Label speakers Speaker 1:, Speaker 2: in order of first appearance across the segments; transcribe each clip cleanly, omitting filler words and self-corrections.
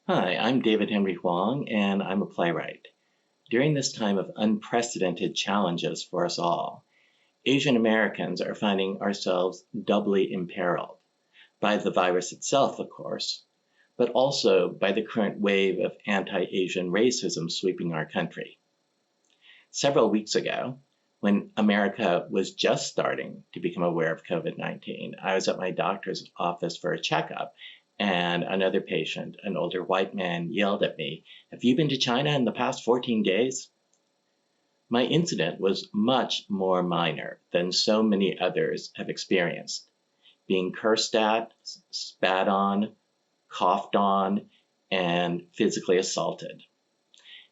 Speaker 1: Hi, I'm David Henry Hwang, and I'm a playwright. During this time of unprecedented challenges for us all, Asian Americans are finding ourselves doubly imperiled by the virus itself, of course, but also by the current wave of anti-Asian racism sweeping our country. Several weeks ago, when America was just starting to become aware of COVID-19, I was at my doctor's office for a checkup, and another patient, an older white man, yelled at me, "Have you been to China in the past 14 days?" My incident was much more minor than so many others have experienced, being cursed at, spat on, coughed on, and physically assaulted.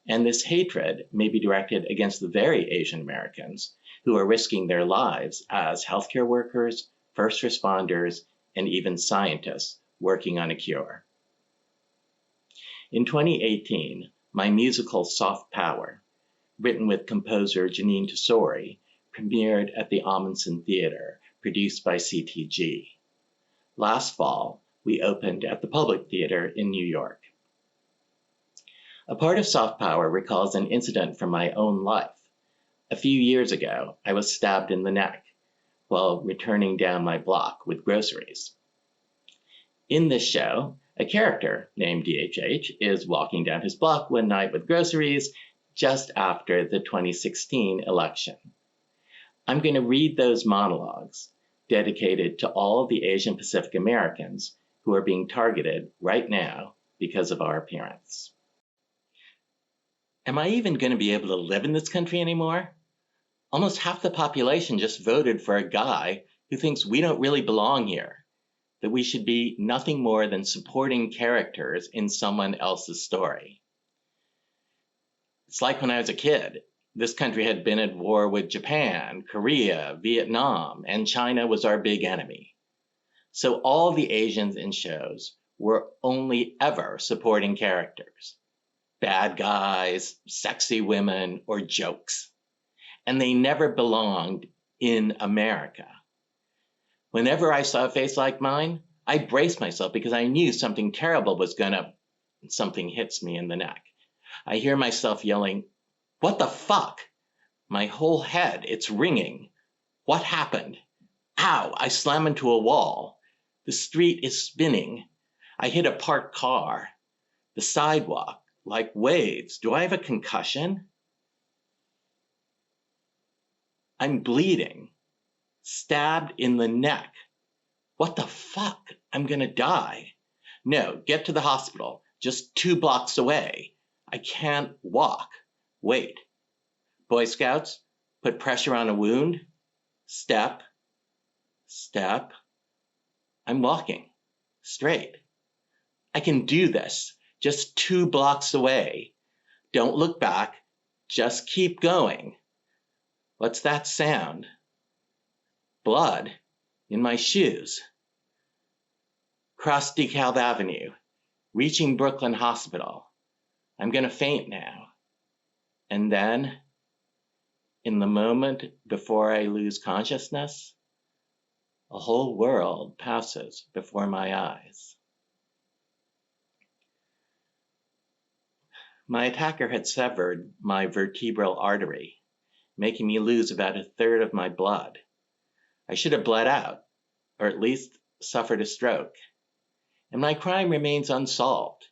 Speaker 1: And this hatred may be directed against the very Asian Americans who are risking their lives as healthcare workers, first responders, and even scientists working on a cure. In 2018, my musical Soft Power, written with composer Janine Tesori, premiered at the Ahmanson Theatre, produced by CTG. Last fall, we opened at the Public Theater in New York. A part of Soft Power recalls an incident from my own life. A few years ago, I was stabbed in the neck while returning down my block with groceries. In this show, a character named DHH is walking down his block one night with groceries just after the 2016 election. I'm going to read those monologues dedicated to all the Asian Pacific Americans who are being targeted right now because of our appearance. Am I even going to be able to live in this country anymore? Almost half the population just voted for a guy who thinks we don't really belong here, that we should be nothing more than supporting characters in someone else's story. It's like when I was a kid. This country had been at war with Japan, Korea, Vietnam, and China was our big enemy. So all the Asians in shows were only ever supporting characters. Bad guys, sexy women, or jokes. And they never belonged in America. Whenever I saw a face like mine, I braced myself because I knew something terrible was something hits me in the neck. I hear myself yelling, "What the fuck?" My whole head, it's ringing. What happened? Ow, I slam into a wall. The street is spinning. I hit a parked car. The sidewalk, like waves. Do I have a concussion? I'm bleeding. Stabbed in the neck. What the fuck? I'm gonna die. No, get to the hospital, just 2 blocks away. I can't walk. Wait. Boy Scouts, put pressure on a wound. Step, step. I'm walking, straight. I can do this, just 2 blocks away. Don't look back, just keep going. What's that sound? Blood in my shoes. Cross DeKalb Avenue, reaching Brooklyn Hospital. I'm gonna faint now. And then, in the moment before I lose consciousness, a whole world passes before my eyes. My attacker had severed my vertebral artery, making me lose about 1/3 of my blood. I should have bled out, or at least suffered a stroke. And my crime remains unsolved.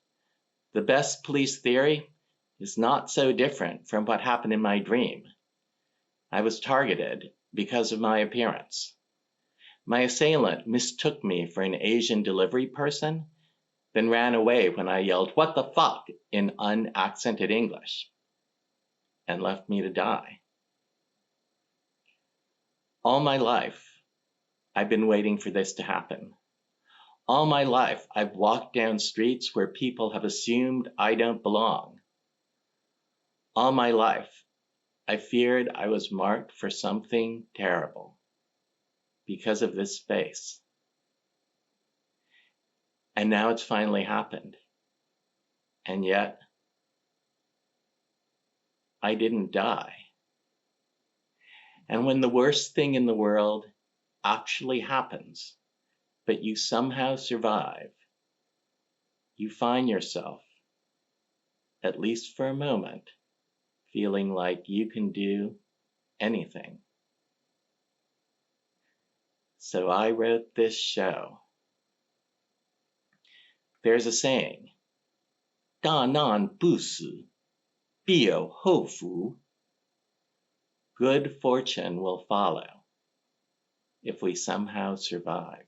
Speaker 1: The best police theory is not so different from what happened in my dream. I was targeted because of my appearance. My assailant mistook me for an Asian delivery person, then ran away when I yelled, "What the fuck?" in unaccented English, and left me to die. All my life, I've been waiting for this to happen. All my life, I've walked down streets where people have assumed I don't belong. All my life, I feared I was marked for something terrible because of this face. And now it's finally happened. And yet, I didn't die. And when the worst thing in the world actually happens, but you somehow survive, you find yourself at least for a moment, feeling like you can do anything. So I wrote this show. There's a saying, 大难不死，必有后福. Good fortune will follow if we somehow survive.